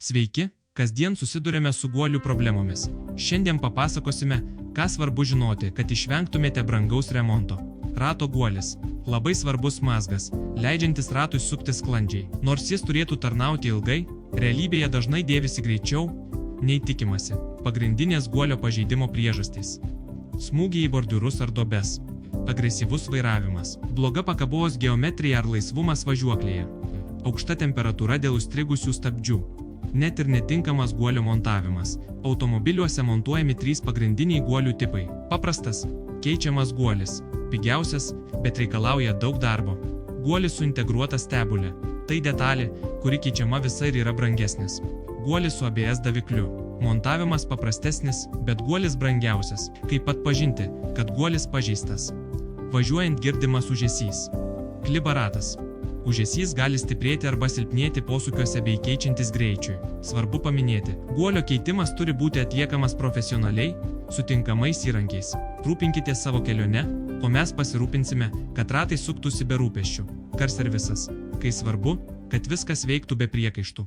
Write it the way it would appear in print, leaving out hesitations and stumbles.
Sveiki, kasdien susidurėme su guolių problemomis. Šiandien papasakosime, ką svarbu žinoti, kad išvengtumėte brangaus remonto. Rato guolis – labai svarbus mazgas, leidžiantis ratui suktis sklandžiai. Nors jis turėtų tarnauti ilgai, realybėje dažnai dėvisi greičiau nei tikimasi. Pagrindinės guolio pažeidimo priežastys – smūgiai į bordiūrus ar duobes, agresyvus vairavimas, bloga pakabos geometrija ar laisvumas važiuoklėje, aukšta temperatūra dėl užstrigusių stabdžių, net ir netinkamas guolio montavimas. Automobiliuose montuojami 3 pagrindiniai guolių tipai. Paprastas – keičiamas guolis, pigiausias, bet reikalauja daug darbo. Guolis su integruota stebule – tai detalė, kuri keičiama visa ir yra brangesnis. Guolis su ABS davikliu – montavimas paprastesnis, bet guolis brangiausias. Kaip atpažinti, kad guolis pažeistas? Važiuojant girdimas ūžesys. Kliba ratas. Ūžesys gali stiprėti arba silpnėti posūkiuose bei keičiantis greičiui. Svarbu paminėti, guolio keitimas turi būti atliekamas profesionaliai, su tinkamais įrankiais. Rūpinkitės savo kelione, o mes pasirūpinsime, kad ratai suktųsi be rūpesčių. Car servisas. Kai svarbu, kad viskas veiktų be priekaištų.